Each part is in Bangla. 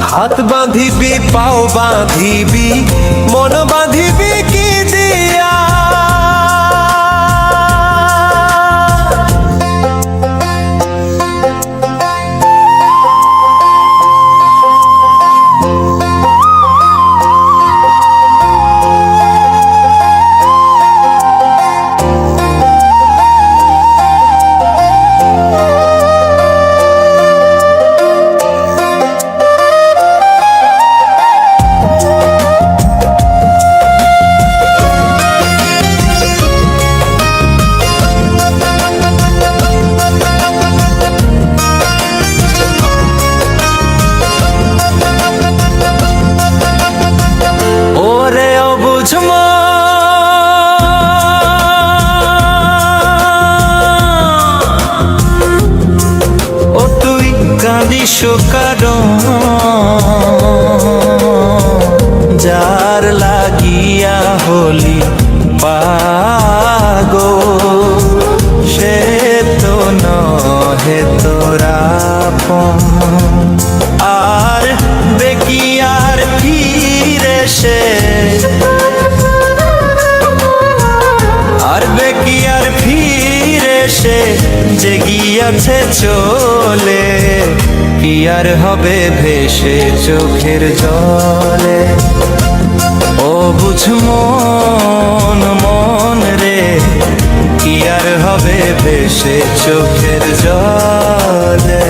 হাত বাঁধিবি পাও বাঁধিবি মন বাঁধিবি কি দিয়া কারণ যার লাগিয়া হলি পাগল সে তো নহে তোরা আর বেকিয়ার ফিরে সে আর বেকিয়ার ফিরে সে যে গিয়াছে চলে কি আর হবে ভেসে চোখের জলে ও বুঝ মন মন রে কি আর হবে ভেসে চোখের জলে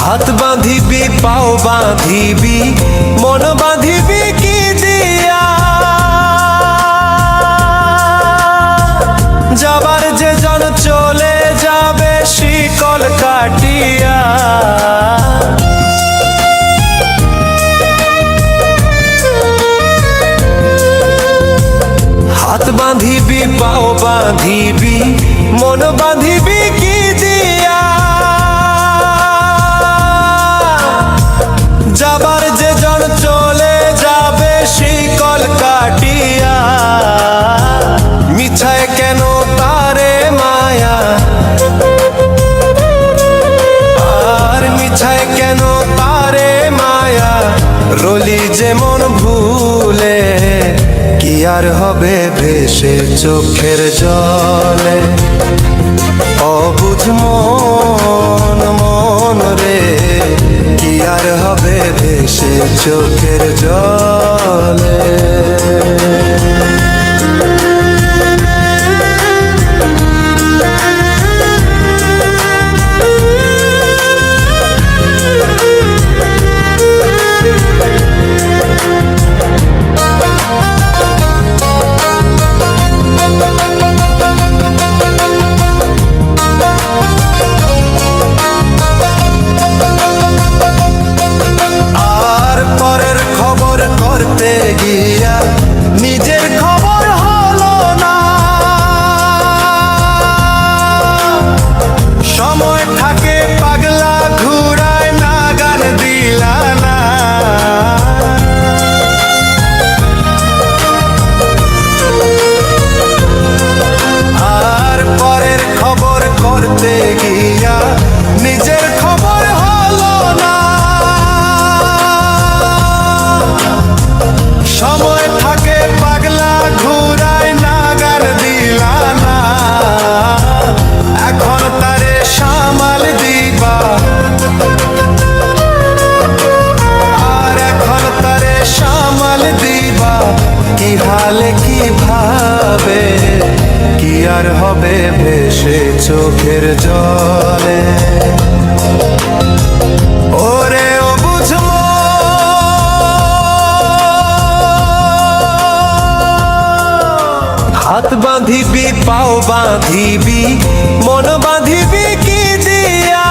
হাত বাঁধিবি পাও বাঁধিবি মন বাঁধিবি কি দিয়া যাবার যে জন চলে যাবে শিকল কাটিয়া হাত বাঁধিবি পাও বাঁধিবি মন বাঁধিবি কি দিয়া যাবার যে জন চলে যাবে শিকল কাটিয়া মিছায় কেন তারে মায়া আর মিছায় কেন তারে মায়া রলি যেমন ভুলে কি আর হবে ভেসে চোখের জলে অবুঝ মন মন রে কি আর হবে ভেসে চোখের জলে করতে গিয়া নিজের খবর হলো না সময় থাকে পাগলা ঘুরায় না গান দিলা না আর পরের খবর করতে গিয়া নিজের খবর হলো না সময় থাকে পাগলা ঘুরায় নাগার দিলা না এখন তারে সামাল দিবা আর এখন তারে সামাল দিবা কি হালে কি ভাবে কি আর হবে ভেসে চোখের জলে ওরে ও বুঝবো হাত বাঁধিবি পাও বাঁধিবি মন বাঁধিবি কি দিয়া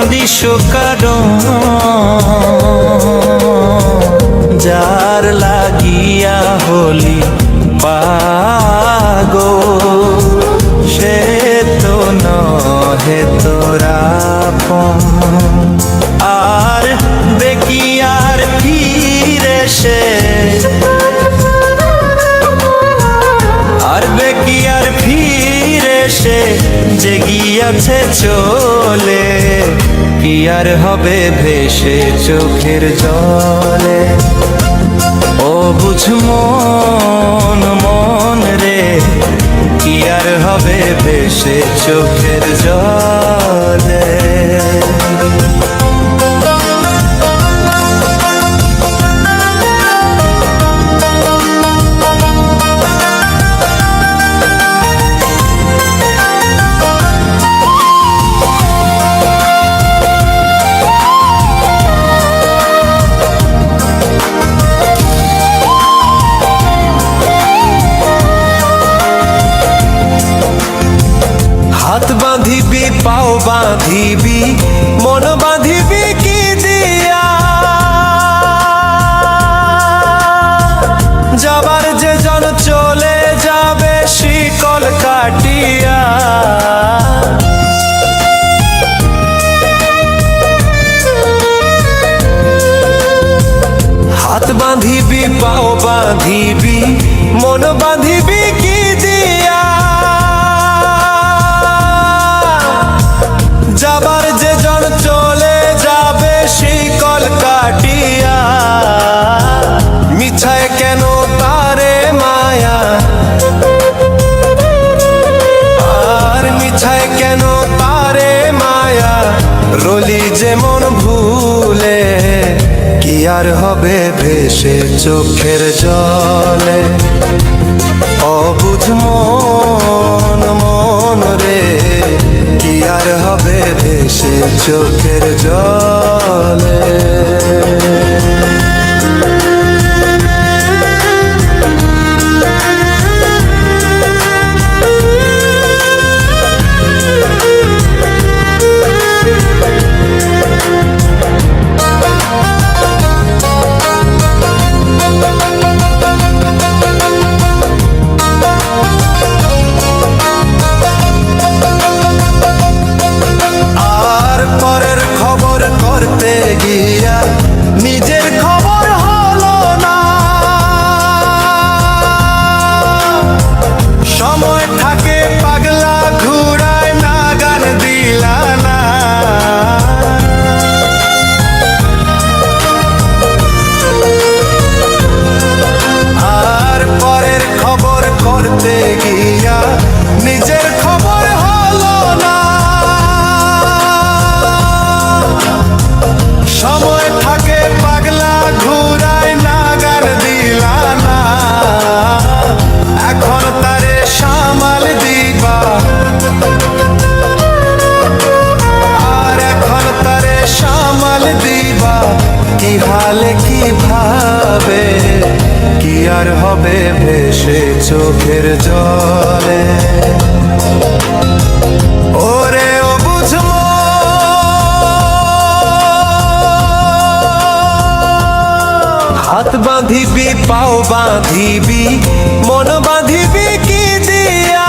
কান্দিস কারণ যার লাগিয়া হলি পাগল, সে তো নহে তোরা আপন। আর দেখি আর ফিরে সে, আর দেখি আর ফিরে সে যে গিয়াছে চলে, কি আর হবে ভেসে চোখের জলে। ও বুঝ মন মন রে, কি আর হবে ভেসে চোখের জলে। হাত বাঁধিবি পাও বাঁধিবি মন বাঁধিবি কি দিয়া, যাবার যে জন চলে যাবে শিকল কাটিয়া। হাত বাঁধিবি পাও বাঁধিবি মন বাঁধিবি কি দিয়া, যাবার যে জন চলে যাবে শিকল কাটিয়া। মিছায় কেন তারে মায়া, আর মিছায় কেন তারে মায়া, রলি যেমন ভুলে, কি আর হবে ভেসে চোখের জলে। অবুঝ মন মন রে, কি আর হবে ভেসে চোখের জলে। করতে গিয়া নিজের খবর হলো না, সময় থাকে পাগলা ঘুরায় না গান দিলা না। আর পরের খবর করতে গিয়া নিজের খবর হলো না, সময় থাকে পাগলা ঘুরায় না গান দিলা না। এখন তারে সামাল দিবা, আর এখন তারে সামাল দিবা কি হালে কি ভাবে, কি আর হবে ভেসে চোখের জলে। ওরে ও বুঝবো হাত বাঁধিবি পাও বাঁধিবি মন বাঁধিবি কি দিয়া,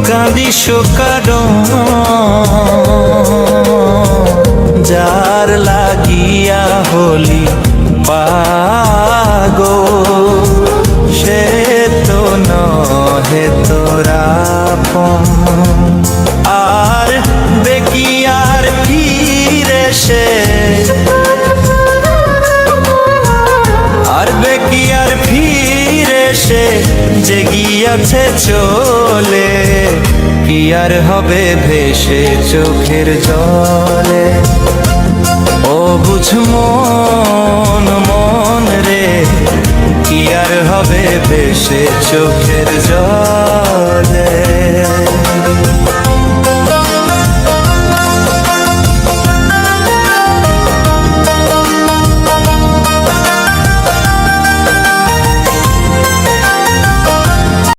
কাঁদিস কারণ যার লাগিয়া হলি পাগল, সে তো নহে ভেতর আপন। আর বেকি আর ফিরে সে, আর বেকি আর ফিরে সে যে গিয়াছে চলে, কি আর হবে ভেসে চোখের জলে। ও বুঝ মন মন রে, কি আর হবে ভেসে চোখের জলে।